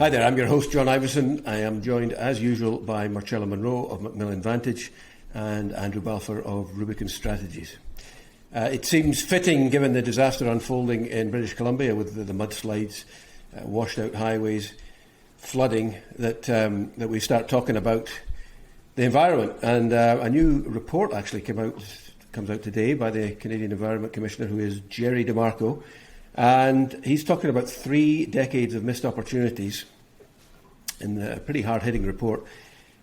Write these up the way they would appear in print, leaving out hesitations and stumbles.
Hi there, I'm your host, John Ivison. I am joined, as usual, by Marcella and Munro of Macmillan Vantage and Andrew Balfour of Rubicon Strategies. It seems fitting, given the disaster unfolding in British Columbia with the mudslides, washed out highways, flooding, that we start talking about the environment. And a new report actually comes out today by the Canadian Environment Commissioner, who is Jerry DeMarco. And he's talking about 3 decades of missed opportunities in a pretty hard-hitting report.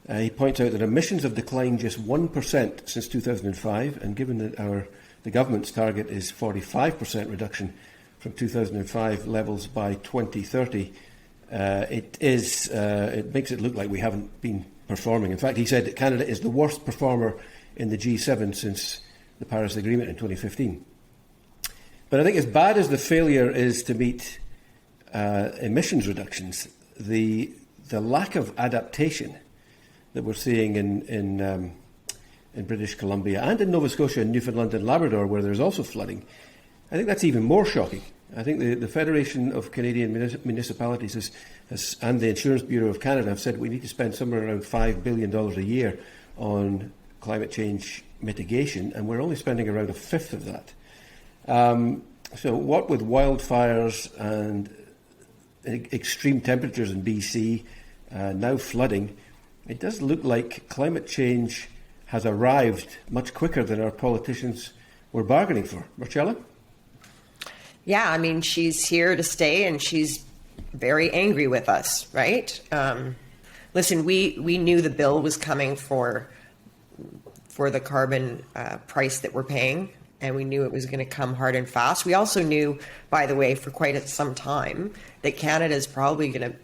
He points out that emissions have declined just 1% since 2005, and given that the government's target is 45% reduction from 2005 levels by 2030, it makes it look like we haven't been performing. In fact, he said that Canada is the worst performer in the G7 since the Paris Agreement in 2015. But I think as bad as the failure is to meet emissions reductions, the lack of adaptation that we're seeing in British Columbia and in Nova Scotia and Newfoundland and Labrador, where there's also flooding, I think that's even more shocking. I think the Federation of Canadian Municipalities and the Insurance Bureau of Canada have said we need to spend somewhere around $5 billion a year on climate change mitigation, and we're only spending around a fifth of that. So what with wildfires and extreme temperatures in BC, now flooding, it does look like climate change has arrived much quicker than our politicians were bargaining for. Marcella? Yeah, I mean, she's here to stay and she's very angry with us, right? Listen, we knew the bill was coming for the carbon price that we're paying. And we knew it was going to come hard and fast. We also knew, by the way, for quite some time, that Canada is probably going to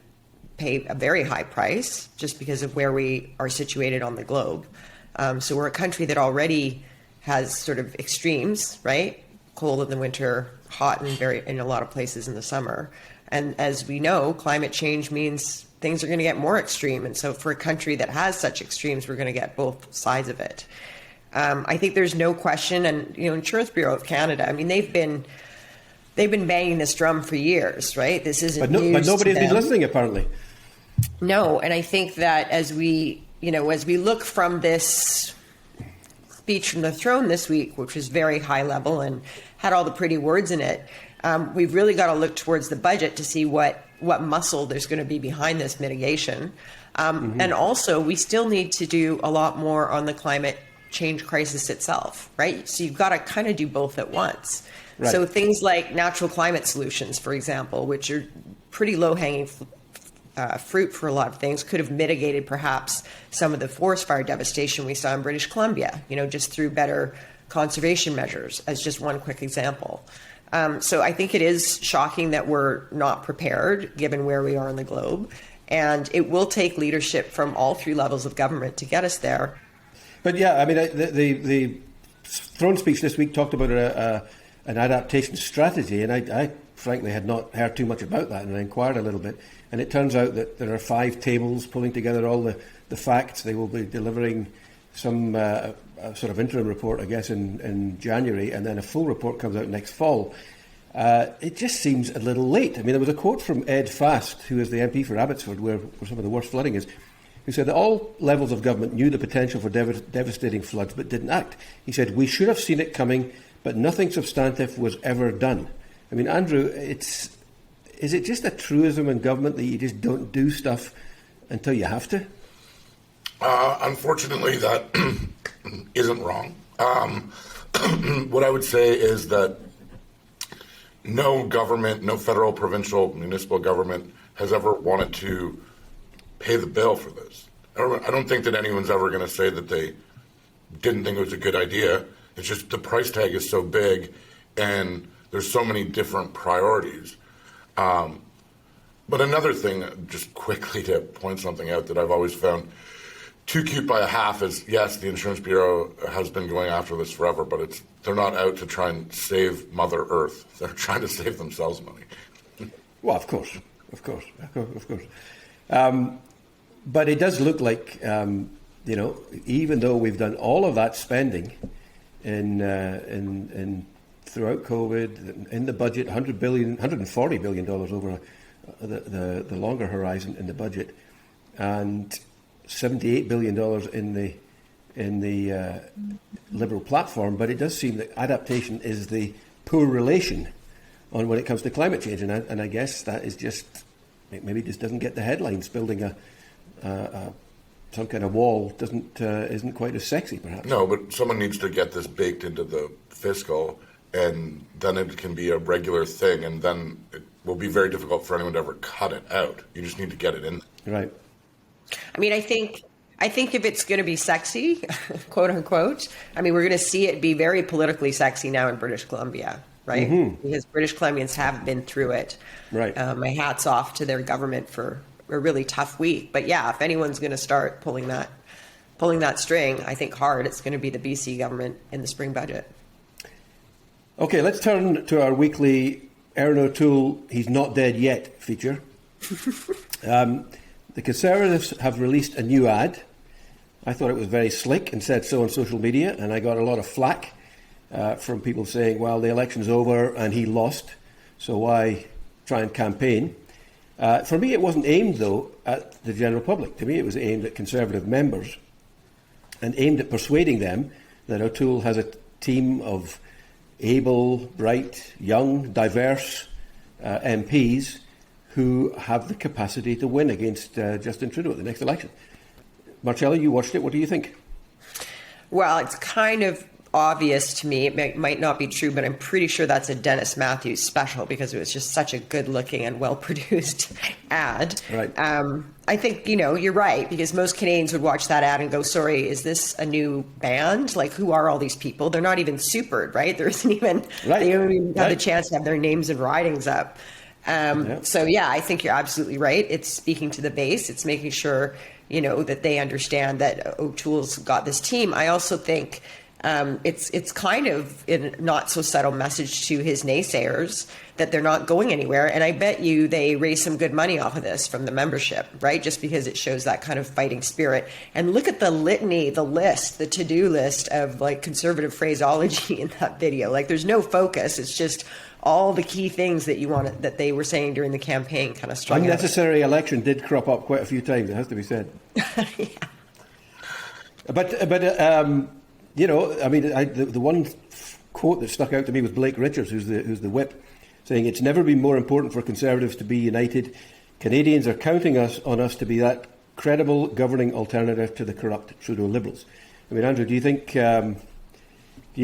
pay a very high price just because of where we are situated on the globe. So we're a country that already has sort of extremes, right? Cold in the winter, hot in a lot of places in the summer. And as we know, climate change means things are going to get more extreme. And so for a country that has such extremes, we're going to get both sides of it. I think there's no question, and Insurance Bureau of Canada, I mean, they've been banging this drum for years, right? This isn't news but nobody's to them. been listening, apparently. No, and I think that as we look from this speech from the throne this week, which was very high level and had all the pretty words in it, we've really got to look towards the budget to see what muscle there's going to be behind this mitigation, and also we still need to do a lot more on the climate change crisis itself, right? So you've got to kind of do both at once. Right. So things like natural climate solutions, for example, which are pretty low-hanging fruit for a lot of things, could have mitigated perhaps some of the forest fire devastation we saw in British Columbia, just through better conservation measures, as just one quick example. So I think it is shocking that we're not prepared, given where we are in the globe. And it will take leadership from all 3 levels of government to get us there. But yeah, I mean, the throne speech this week talked about an adaptation strategy, and I frankly had not heard too much about that, and I inquired a little bit. And it turns out that there are 5 tables pulling together all the facts. They will be delivering some sort of interim report, I guess, in January, and then a full report comes out next fall. It just seems a little late. I mean, there was a quote from Ed Fast, who is the MP for Abbotsford, where some of the worst flooding is, who said that all levels of government knew the potential for devastating floods but didn't act. He said, we should have seen it coming, but nothing substantive was ever done. I mean, Andrew, is it just a truism in government that you just don't do stuff until you have to? Unfortunately, that isn't wrong. What I would say is that no government, no federal, provincial, municipal government has ever wanted to pay the bill for this. I don't think that anyone's ever going to say that they didn't think it was a good idea. It's just the price tag is so big and there's so many different priorities. But another thing, just quickly to point something out that I've always found too cute by a half is, yes, the Insurance Bureau has been going after this forever, but they're not out to try and save Mother Earth. They're trying to save themselves money. Well, of course. But it does look like, even though we've done all of that spending in throughout COVID, in the budget, $140 billion over the longer horizon in the budget, and $78 billion in the Liberal platform. But it does seem that adaptation is the poor relation on when it comes to climate change, and I guess that is just maybe just doesn't get the headlines. Building some kind of wall isn't quite as sexy, perhaps. No, but someone needs to get this baked into the fiscal, and then it can be a regular thing, and then it will be very difficult for anyone to ever cut it out. You just need to get it in. Right. I mean, I think if it's going to be sexy, quote unquote, I mean, we're going to see it be very politically sexy now in British Columbia, right? Mm-hmm. Because British Columbians have been through it. Right. My hat's off to their government for a really tough week. But yeah, if anyone's going to start pulling that string, I think hard, it's going to be the BC government in the spring budget. Okay, let's turn to our weekly Erin O'Toole "He's Not Dead Yet" feature. The Conservatives have released a new ad. I thought it was very slick and said so on social media, and I got a lot of flack from people saying, well, the election's over and he lost, so why try and campaign? For me, it wasn't aimed, though, at the general public. To me, it was aimed at Conservative members and aimed at persuading them that O'Toole has a team of able, bright, young, diverse MPs who have the capacity to win against Justin Trudeau at the next election. Marcella, you watched it. What do you think? Well, it's kind of obvious to me. It might not be true, but I'm pretty sure that's a Dennis Matthews special because it was just such a good-looking and well-produced ad. Right. I think, you're right, because most Canadians would watch that ad and go, sorry, is this a new band? Like, who are all these people? They're not even supered, right? There isn't even, they don't even have the chance to have their names and ridings up. So, yeah, I think you're absolutely right. It's speaking to the base. It's making sure, that they understand that O'Toole's got this team. I also think it's kind of a not so subtle message to his naysayers that they're not going anywhere. And I bet you they raise some good money off of this from the membership, right? Just because it shows that kind of fighting spirit. And look at the litany, the list, the to-do list of like conservative phraseology in that video. Like there's no focus. It's just all the key things that they were saying during the campaign kind of strung unnecessary election did crop up quite a few times, it has to be said. Yeah. But I mean, the one quote that stuck out to me was Blake Richards, who's the whip, saying, "It's never been more important for Conservatives to be united. Canadians are counting on us to be that credible governing alternative to the corrupt Trudeau Liberals." I mean, Andrew, do you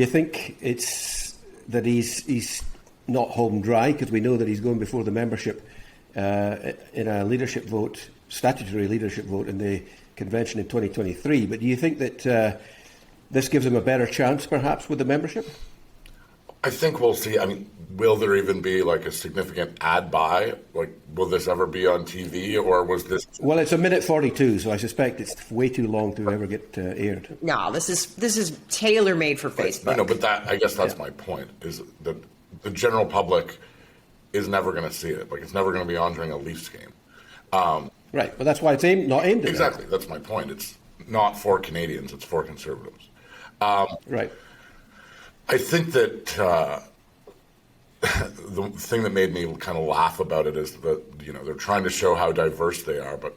think it's that he's not home dry, because we know that he's going before the membership in a leadership vote, statutory leadership vote in the convention in 2023? But do you think that this gives him a better chance, perhaps, with the membership? I think we'll see. I mean, will there even be like a significant ad buy? Like, will this ever be on TV, or was this? Well, it's 1:42, so I suspect it's way too long to ever get aired. No, this is tailor-made for Facebook. No, but I guess that's my point, is that the general public is never going to see it. Like, it's never going to be on during a Leafs game. Right, but that's why it's not aimed at exactly. That's my point. It's not for Canadians; it's for Conservatives. Right. I think that the thing that made me kind of laugh about it is that they're trying to show how diverse they are, but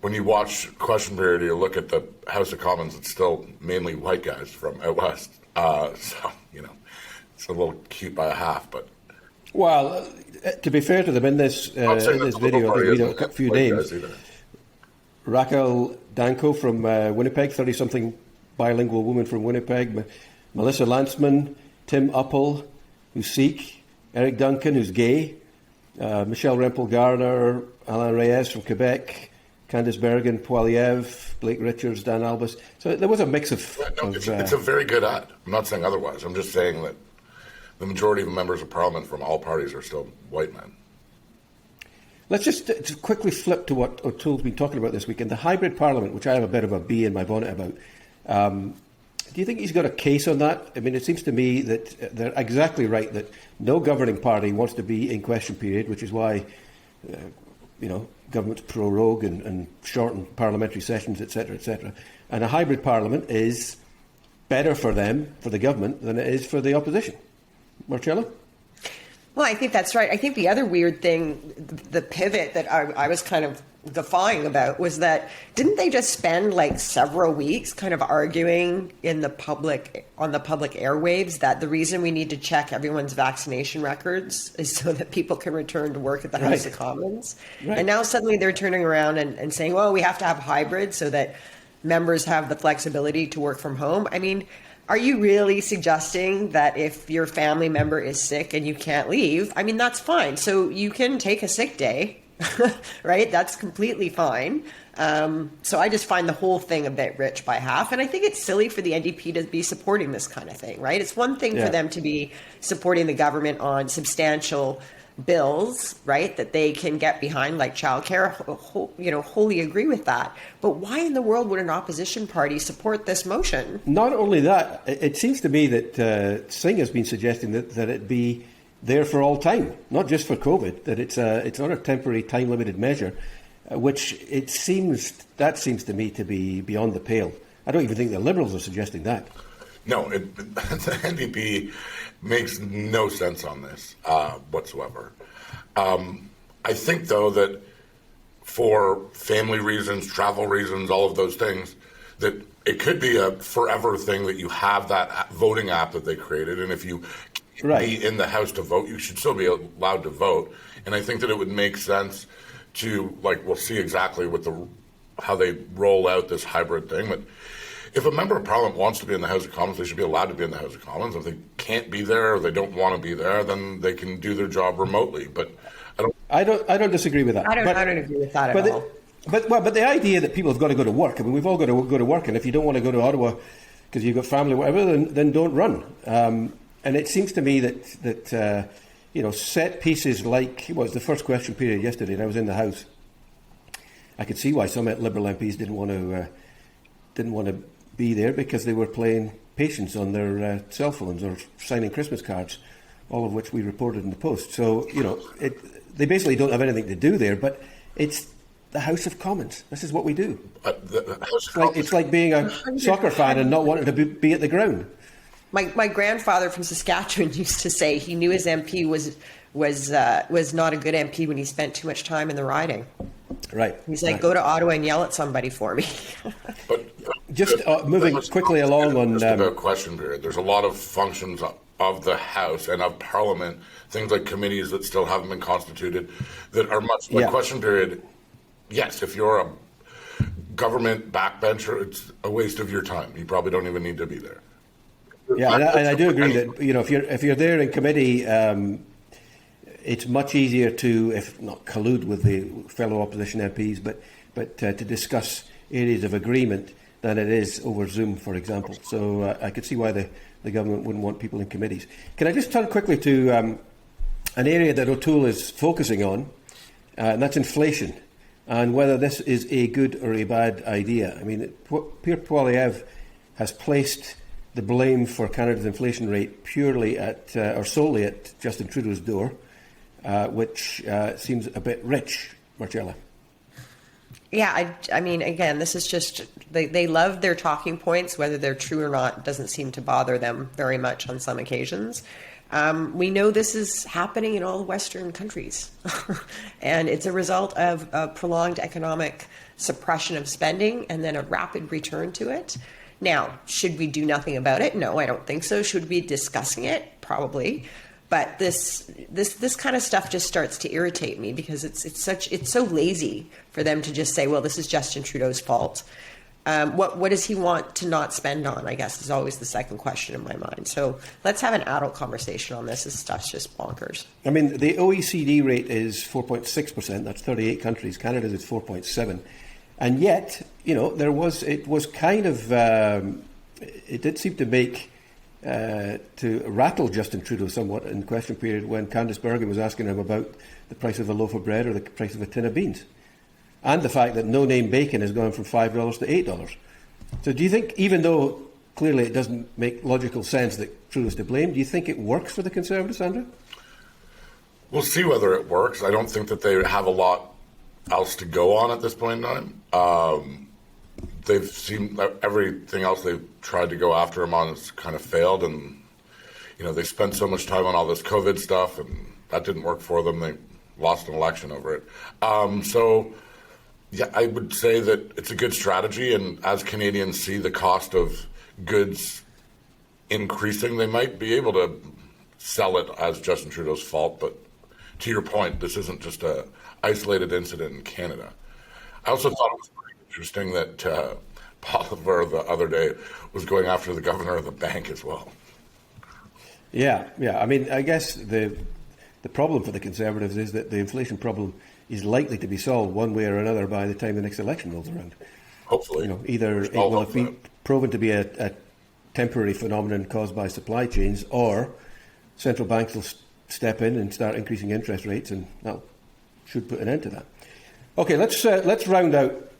when you watch Question Period, you look at the House of Commons, it's still mainly white guys from out west. So it's a little cute by a half, but. Well, to be fair to them, in this video, I think we know a few names. Raquel Danko from Winnipeg, 30-something bilingual woman from Winnipeg. Melissa Lantzman, Tim Uppal, who's Sikh. Eric Duncan, who's gay. Michelle Rempel-Garner, Alain Reyes from Quebec. Candice Bergen, Poiliev, Blake Richards, Dan Albus. So there was a mix of... It's a very good ad. I'm not saying otherwise. I'm just saying that the majority of members of Parliament from all parties are still white men. Let's just quickly flip to what O'Toole's been talking about this weekend. The hybrid Parliament, which I have a bit of a bee in my bonnet about. Do you think he's got a case on that? I mean, it seems to me that they're exactly right, that no governing party wants to be in question period, which is why, governments prorogue and shorten parliamentary sessions, etc., etc. And a hybrid parliament is better for them, for the government, than it is for the opposition. Marcella? Well, I think that's right. I think the other weird thing, the pivot that I was kind of guffawing about, was that didn't they just spend like several weeks kind of arguing on the public airwaves that the reason we need to check everyone's vaccination records is so that people can return to work at the House of Commons. Right. And now suddenly they're turning around and saying, well, we have to have hybrid so that members have the flexibility to work from home. I mean, are you really suggesting that if your family member is sick and you can't leave, I mean, that's fine. So you can take a sick day, right? That's completely fine. So I just find the whole thing a bit rich by half. And I think it's silly for the NDP to be supporting this kind of thing, right? It's one thing for them to be supporting the government on substantial bills, right, that they can get behind, like childcare, wholly agree with that. But why in the world would an opposition party support this motion? Not only that, it seems to me that Singh has been suggesting that it be there for all time, not just for COVID, that it's not a temporary time-limited measure, which seems to me to be beyond the pale. I don't even think the Liberals are suggesting that. No, the NDP makes no sense on this whatsoever. I think, though, that for family reasons, travel reasons, all of those things, that it could be a forever thing that you have that voting app that they created, and if you can't be in the House to vote, you should still be allowed to vote. And I think that it would make sense to, we'll see exactly how they roll out this hybrid thing, but if a member of Parliament wants to be in the House of Commons, they should be allowed to be in the House of Commons. If they can't be there or they don't want to be there, then they can do their job remotely. But I don't disagree with that. I don't agree with that at all. But the idea that people have got to go to work, I mean, we've all got to go to work, and if you don't want to go to Ottawa because you've got family or whatever, then don't run. And it seems to me that set pieces like, it was the first question period yesterday, and I was in the House. I could see why some Liberal MPs didn't want to be there because they were playing patience on their cell phones or signing Christmas cards, all of which we reported in the Post. So, they basically don't have anything to do there, but it's the House of Commons. This is what we do. It's like being a soccer fan and not wanting to be at the ground. My grandfather from Saskatchewan used to say he knew his MP was not a good MP when he spent too much time in the riding. Right. He's like, go to Ottawa and yell at somebody for me. But just moving quickly along on about question period. There's a lot of functions of the House and of Parliament, things like committees that still haven't been constituted, that are much like question period. Yes, if you're a government backbencher, it's a waste of your time. You probably don't even need to be there. Yeah, and I do agree that if you're there in committee, it's much easier to, if not collude with the fellow opposition MPs, but to discuss areas of agreement than it is over Zoom, for example. So I could see why the government wouldn't want people in committees. Can I just turn quickly to an area that O'Toole is focusing on, and that's inflation, and whether this is a good or a bad idea. I mean, Pierre Poilievre has placed the blame for Canada's inflation rate purely or solely at Justin Trudeau's door, which seems a bit rich, Marcella. Yeah, I mean, again, this is just, they love their talking points, whether they're true or not doesn't seem to bother them very much on some occasions. We know this is happening in all Western countries, and it's a result of a prolonged economic suppression of spending and then a rapid return to it. Now, should we do nothing about it? No, I don't think so. Should we be discussing it? Probably. But this kind of stuff just starts to irritate me because it's so lazy for them to just say, well, this is Justin Trudeau's fault. What does he want to not spend on, I guess, is always the second question in my mind. So let's have an adult conversation on this. This stuff's just bonkers. I mean, the OECD rate is 4.6%. That's 38 countries. Canada's is 4.7%. And yet, it did seem to make, to rattle Justin Trudeau somewhat in question period when Candice Bergen was asking him about the price of a loaf of bread or the price of a tin of beans. And the fact that no-name bacon has gone from $5 to $8. So do you think, even though clearly it doesn't make logical sense that Trudeau's to blame, do you think it works for the Conservatives, Andrew? We'll see whether it works. I don't think that they have a lot else to go on at this point in time. They've seen everything else they've tried to go after him on has kind of failed, and they spent so much time on all this COVID stuff, and that didn't work for them. They lost an election over it. Yeah, I would say that it's a good strategy, and as Canadians see the cost of goods increasing, they might be able to sell it as Justin Trudeau's fault. But to your point, this isn't just a isolated incident in Canada. I also thought it was pretty interesting that Balfour the other day was going after the governor of the bank as well. Yeah. I mean, I guess the problem for the Conservatives is that the inflation problem is likely to be solved one way or another by the time the next election rolls around. Hopefully. Either it will have been proven to be a temporary phenomenon caused by supply chains, or central banks will step in and start increasing interest rates, and that should put an end to that. Okay, let's round out.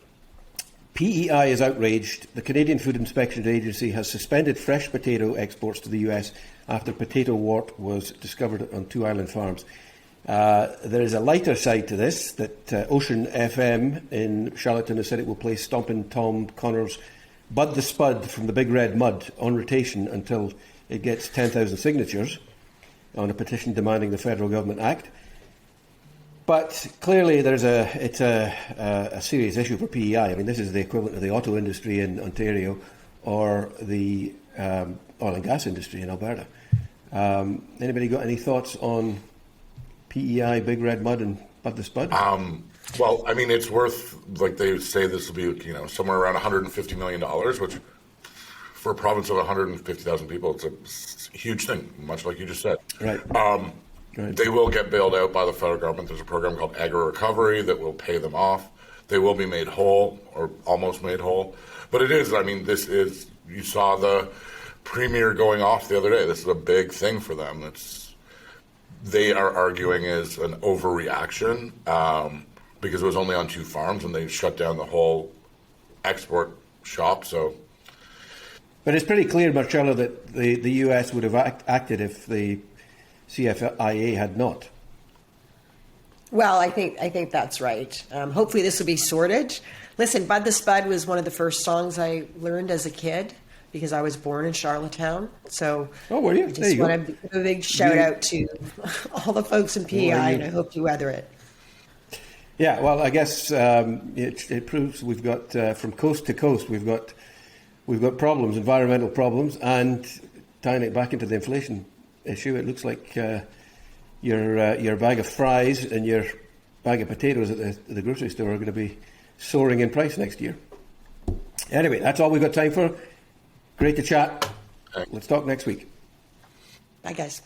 PEI is outraged. The Canadian Food Inspection Agency has suspended fresh potato exports to the US after potato wart was discovered on 2 island farms. There is a lighter side to this, that Ocean FM in Charlottetown has said it will play Stompin' Tom Connor's Bud the Spud from the Big Red Mud on rotation until it gets 10,000 signatures on a petition demanding the federal government act. But clearly it's a serious issue for PEI. I mean, this is the equivalent of the auto industry in Ontario or the oil and gas industry in Alberta. Anybody got any thoughts on PEI, Big Red Mud, and Bud the Spud? Well, I mean, it's worth, like they say, this will be, somewhere around $150 million, which for a province of 150,000 people, it's a huge thing, much like you just said. Right. Right. They will get bailed out by the federal government. There's a program called Agri-Recovery that will pay them off. They will be made whole, or almost made whole. But it is, I mean, you saw the premier going off the other day. This is a big thing for them. They are arguing is an overreaction because it was only on 2 farms and they shut down the whole export shop. But it's pretty clear, Marcella, that the US would have acted if the CFIA had not. Well, I think that's right. Hopefully this will be sorted. Listen, Bud the Spud was one of the first songs I learned as a kid because I was born in Charlottetown. So were you? I just want to give a big shout out to all the folks in PEI, and I hope you weather it. Yeah, well, I guess it proves we've got from coast to coast, we've got problems, environmental problems, and tying it back into the inflation issue. It looks like your bag of fries and your bag of potatoes at the grocery store are going to be soaring in price next year. Anyway, that's all we've got time for. Great to chat. Let's talk next week. Bye, guys.